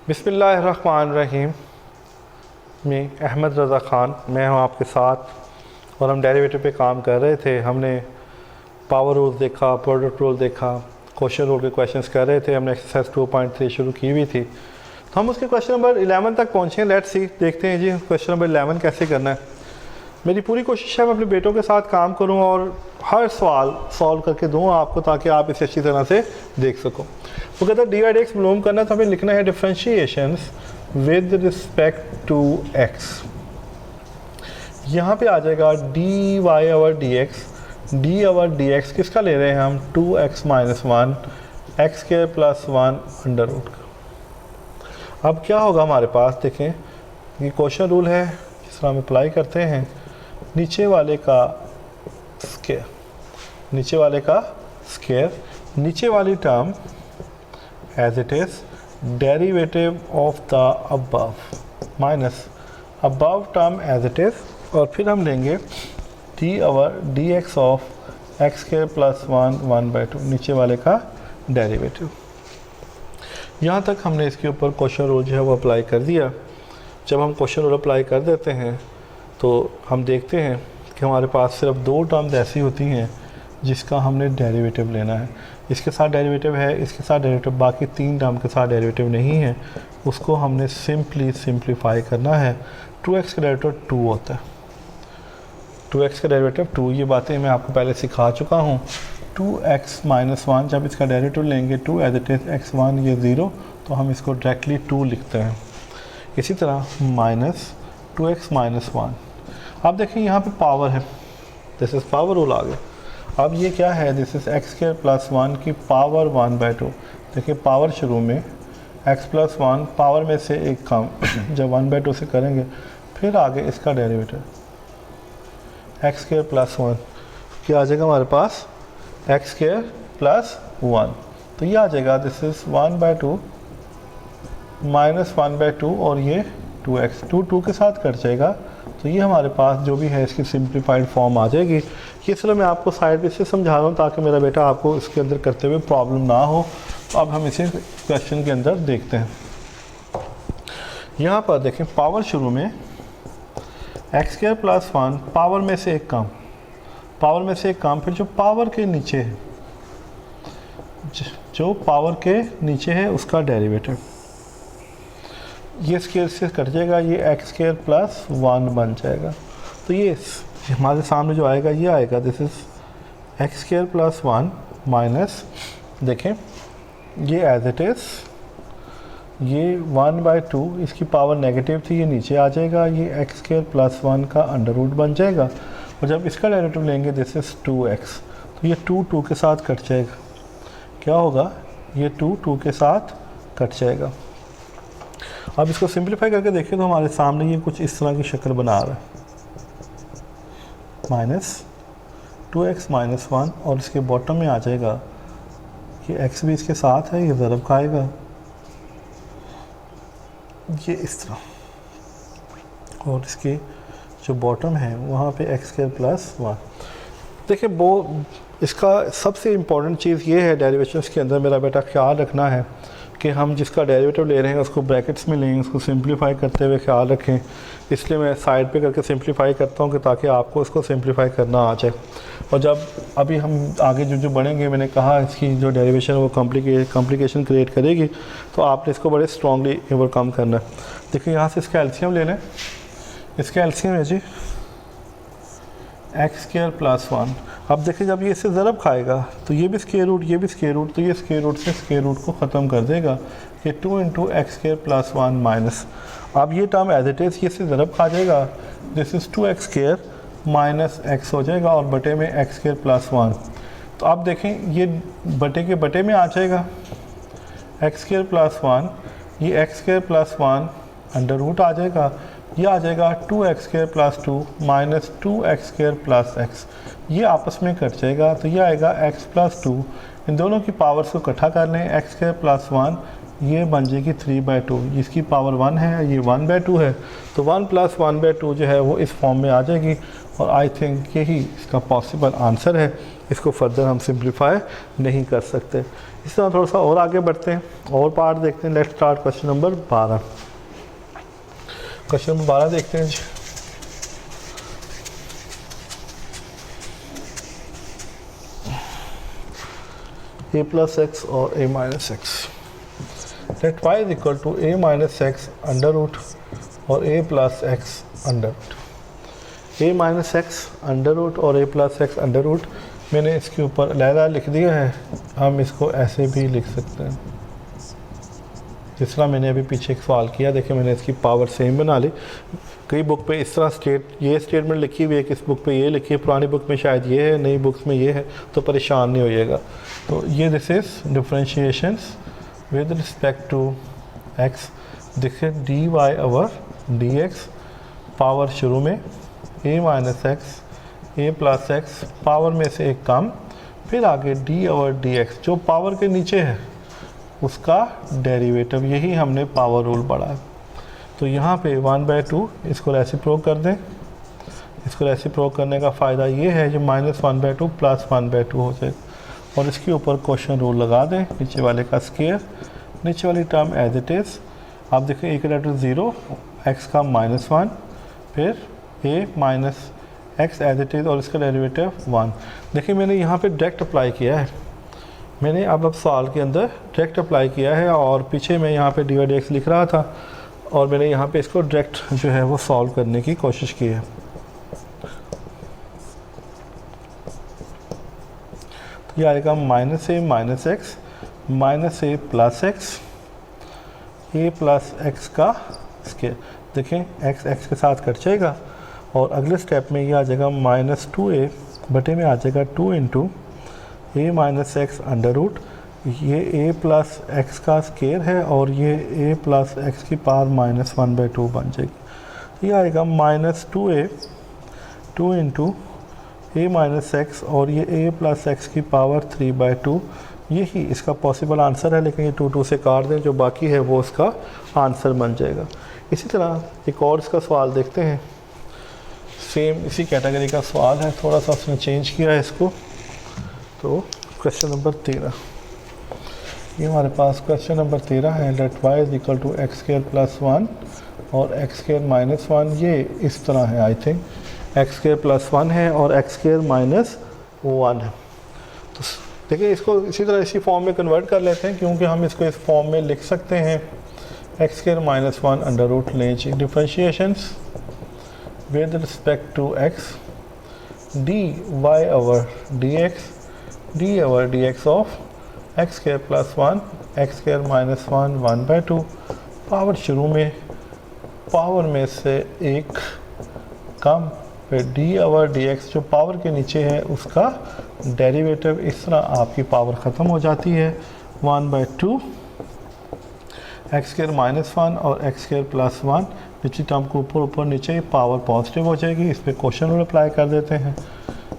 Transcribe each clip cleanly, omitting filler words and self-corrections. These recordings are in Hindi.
बिस्मिल्लाहिर्रहमानिर्रहीम। मैं अहमद रज़ा ख़ान, मैं हूँ आपके साथ और हम डेरिवेटिव पे काम कर रहे थे। हमने पावर रूल देखा, प्रोडक्ट रूल देखा, क्वेश्चन रूल के क्वेश्चंस कर रहे थे। हमने एक्सरसाइज 2.3 शुरू की हुई थी, तो हम उसके क्वेश्चन नंबर 11 तक पहुँचे। लेट्स सी, देखते हैं जी क्वेश्चन नंबर 11 कैसे करना है। मेरी पूरी कोशिश है मैं अपने बेटों के साथ काम करूं और हर सवाल सॉल्व करके दूं आपको, ताकि आप इसे अच्छी तरह से देख सको। वो कहता है डी वाई डी एक्स मालूम करना, तो हमें लिखना है differentiations with respect to x. यहाँ पे आ जाएगा d y over d x. D over d x किसका ले रहे हैं हम? 2x माइनस 1 एक्स के प्लस 1 अंडर रूट का। अब क्या होगा हमारे पास, देखें ये क्वेश्चन रूल है, इस तरह हम अप्लाई करते हैं। नीचे वाले का स्क्वायर, नीचे वाले का स्क्वायर, नीचे वाली term as it is derivative of the above minus above term as it is, और फिर हम लेंगे d over d x of x के प्लस 1/2 नीचे वाले का डेरिवेटिव। यहाँ तक हमने इसके ऊपर क्वेश्चन रूल जो है वो अप्लाई कर दिया। जब हम क्वेश्चन रूल अप्लाई कर देते हैं तो हम देखते हैं कि हमारे पास सिर्फ दो टर्म्स ऐसी होती हैं जिसका हमने डेरिवेटिव लेना है। इसके साथ डेरिवेटिव है, इसके साथ डेरिवेटिव, बाकी तीन टर्म के साथ डेरिवेटिव नहीं है। उसको हमने सिंप्लीफाई करना है। 2x का डेरिवेटिव 2 होता है, 2x का डेरिवेटिव 2। ये बातें मैं आपको पहले सिखा चुका हूँ। 2x माइनस 1 जब इसका डेरिवेटिव लेंगे 2 एज इट इज़ x1 ये 0, तो हम इसको डायरेक्टली 2 लिखते हैं। इसी तरह माइनस 2x माइनस 1। अब देखिए यहाँ पे पावर है, दिस इज़ पावर रूल आ गया। अब ये क्या है? दिस इज़ एक्स के प्लस 1 की पावर 1/2। देखिए पावर शुरू में x प्लस 1 पावर में से एक कम जब 1/2 से करेंगे, फिर आगे इसका डेरिवेटिव एक्स स्क्वायर प्लस 1 क्या आ जाएगा हमारे पास? X square plus 1। तो ये आ जाएगा दिस इज़ 1/2 माइनस 1/2 और ये 2x 2 के साथ कट जाएगा। तो ये हमारे पास जो भी है इसकी सिंप्लीफाइड फॉर्म आ जाएगी। ये सिर्फ मैं आपको साइड पे से समझा रहा हूँ ताकि मेरा बेटा आपको इसके अंदर करते हुए प्रॉब्लम ना हो। तो अब हम इसे क्वेश्चन के अंदर देखते हैं। यहाँ पर देखें पावर शुरू में एक्स स्क्वायर प्लस 1 पावर में से एक कम, पावर में से एक कम, फिर जो पावर के नीचे है, जो पावर के नीचे है उसका डेरिवेटिव, ये स्क्वायर से कट जाएगा, ये एक्स स्क्वायर प्लस 1 बन जाएगा। तो ये हमारे सामने जो आएगा ये आएगा this is x square plus 1 minus, देखें ये एज इट इज़ ये 1/2, इसकी पावर नेगेटिव थी, ये नीचे आ जाएगा, ये एक्स स्क्वायर प्लस 1 का अंडर रूट बन जाएगा। और जब इसका डेरिवेटिव लेंगे दिस इज़ 2x, तो ये 2 के साथ कट जाएगा। क्या होगा? ये 2 के साथ कट जाएगा। अब इसको सिंप्लीफाई करके देखें तो हमारे सामने ये कुछ इस तरह की शक्ल बना रहा है, माइनस 2x माइनस 1, और इसके बॉटम में आ जाएगा कि x भी इसके साथ है, ये ज़रब खाएगा, ये इस तरह, और इसके जो बॉटम है वहाँ पे एक्स स्क्वायर प्लस 1। देखिए वो इसका सबसे इम्पॉर्टेंट चीज़ ये है डेरिवेशंस के अंदर, मेरा बेटा ख्याल रखना है कि हम जिसका डेरिवेटिव ले रहे हैं उसको ब्रैकेट्स में लेंगे, उसको सिंप्लीफाई करते हुए ख्याल रखें। इसलिए मैं साइड पे करके सिंप्लीफाई करता हूँ कि ताकि आपको इसको सिंप्लीफाई करना आ जाए। और जब अभी हम आगे जो बढ़ेंगे, मैंने कहा इसकी जो डेरिवेशन वो कॉम्प्लिकेशन क्रिएट करेगी, तो आपने इसको बड़े स्ट्रॉन्गली ओवरकम करना है। देखिए यहाँ से इसका एलसीएम ले लें। इसका एलसीएम है जी एक्स स्क्वायर प्लस 1। अब देखिए जब ये इससे ज़रब खाएगा तो ये भी स्क्वायर रूट, ये भी स्क्वायर रूट, तो ये स्क्वायर रूट से स्क्वायर रूट को ख़त्म कर देगा। ये 2 × एक्स स्क्वायर प्लस 1 माइनस, अब ये टर्म एज इट इज़ ये से ज़रब खा जाएगा, this is 2x square minus x हो जाएगा और बटे में एक्स स्क्वायर प्लस 1। तो अब देखें ये बटे के बटे में आ जाएगा एक्स स्क्वायर प्लस 1, ये X square plus 1 under root आ जाएगा, ये आ जाएगा 2x square plus 2 minus 2x square plus x, ये आपस में कट जाएगा। तो ये आएगा x प्लस 2, इन दोनों की पावर्स को इकट्ठा कर लें, एक्स स्क्वायर प्लस 1, ये बन जाएगी 3/2, जिसकी पावर 1 है, ये 1/2 है, तो 1 + 1/2 जो है वो इस फॉर्म में आ जाएगी। और आई थिंक यही इसका पॉसिबल आंसर है, इसको फर्दर हम सिंप्लीफाई नहीं कर सकते। इस तरह थोड़ा सा और आगे बढ़ते हैं और पार्ट देखते हैं। Let's start question number 12। Question number 12 देखते हैं जी। a + x और a - x। Let y = a - x under root और a + x under root. a - x under root और a + x अंडर रूट मैंने इसके ऊपर लहरा लिख दिया है। हम इसको ऐसे भी लिख सकते हैं, जिस तरह मैंने अभी पीछे एक सवाल किया। देखिए मैंने इसकी पावर सेम बना ली। कई बुक पे इस तरह ये स्टेटमेंट लिखी हुई है, किस बुक पे ये लिखी है, पुरानी बुक में शायद ये है, नई बुक्स में ये है, तो परेशान नहीं होइएगा। तो ये this is differentiations with respect to x। देखिए dy dx पावर शुरू में a - x a + x power में से एक कम, फिर आगे d/dx जो पावर के नीचे है उसका डेरिवेटिव। यही हमने पावर रूल पढ़ा है। तो यहाँ पे 1/2 इसको रेसिप्रोक कर दें। इसको रेसिप्रोक करने का फ़ायदा ये है कि -1/2 + 1/2 हो जाए, और इसके ऊपर क्वेश्चन रूल लगा दें, नीचे वाले का स्क्वायर, नीचे वाली टर्म एज इट इज़। आप देखें a = 0, x का -1, फिर a - x as it is और इसका डेरिवेटिव 1। देखिए मैंने यहाँ पे डायरेक्ट अप्लाई किया है, मैंने अब सवाल के अंदर डायरेक्ट अप्लाई किया है, और पीछे मैं यहाँ पे dy/dx लिख रहा था और मैंने यहाँ पे इसको डायरेक्ट जो है वो सॉल्व करने की कोशिश की है। तो ये आएगा -a - x -a + x a + x का स्क्वायर। देखें x x के साथ कट जाएगा, और अगले स्टेप में ये आ जाएगा -2a बटे में आ जाएगा 2 × a - x अंडर रूट। ये a + x का स्क्वायर है और ये a + x की पावर -1/2 बन जाएगी। ये आएगा -2a 2 × a - x और ये a + x की पावर 3/2। यही इसका पॉसिबल आंसर है, लेकिन ये 2 से काट दें, जो बाकी है वो इसका आंसर बन जाएगा। इसी तरह एक और इसका सवाल देखते हैं। सेम इसी कैटेगरी का सवाल है, थोड़ा सा उसने चेंज किया है इसको। तो क्वेश्चन नंबर 13, ये हमारे पास क्वेश्चन नंबर 13 है। लेट y = x² + 1 और x² - 1। ये इस तरह है, आई थिंक x² + 1 है और x² - 1 है। तो देखिए इसको इसी तरह इसी फॉर्म में कन्वर्ट कर लेते हैं, क्योंकि हम इसको इस फॉर्म में लिख सकते हैं। x² - 1 अंडर रूट लें जी, differentiations with respect to x dy/dx of x² + 1 x² - 1 1/2 power शुरू में, पावर में से एक कम, फिर dy/dx जो पावर के नीचे है उसका डेरिवेटिव। इस तरह आपकी पावर ख़त्म हो जाती है। 1/2 x² - 1 और x² + 1 निचली टर्म को ऊपर ऊपर नीचे पावर पॉजिटिव हो जाएगी। इस पर क्वेश्चन रूल अप्लाई कर देते हैं।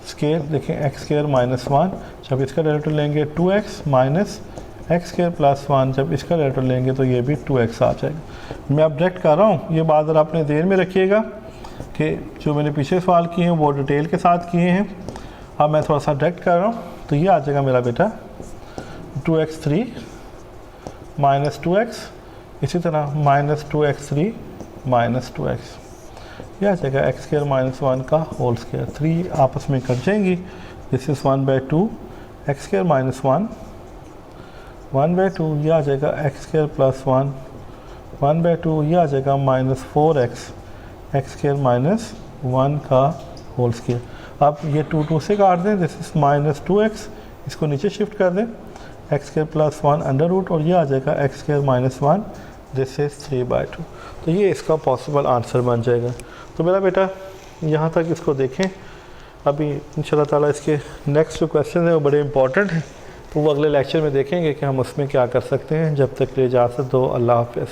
स्केयर देखें x² - 1 जब इसका डेरिवेटिव लेंगे 2x माइनस x² + 1 जब इसका डेरिवेटिव लेंगे तो ये भी 2x आ जाएगा। मैं अब डायरेक्ट कर रहा हूँ, ये बात ज़रा अपने ध्यान में रखिएगा कि जो मैंने पीछे सवाल किए हैं वो डिटेल के साथ किए हैं। अब मैं थोड़ा सा डायरेक्ट कर रहा हूँ, तो ये आ जाएगा मेरा बेटा 2x3 - 2x, इसी तरह -2x3 - 2x, यह आ जाएगा x² - 1 का होल स्क्वायर। 3 आपस में कट जाएंगी। दिस इज़ 1/2 x² - 1 1/2, यह आ जाएगा x² + 1 1/2, यह आ जाएगा -4x x² - 1 का होल स्क्वायर। अब ये 2 से काट दें, दिस इज़ -2x, इसको नीचे शिफ्ट कर दें, x² + 1 अंडर रूट, और ये आ जाएगा x² - 1, दिस इज़ 3/2। तो ये इसका पॉसिबल आंसर बन जाएगा। तो मेरा बेटा यहाँ तक इसको देखें। अभी इंशाल्लाह ताला इसके नेक्स्ट जो क्वेश्चन है वो बड़े इंपॉर्टेंट हैं, तो वो अगले लेक्चर में देखेंगे कि हम उसमें क्या कर सकते हैं। जब तक के लिए इजाज़त दो, अल्लाह हाफ़िज़।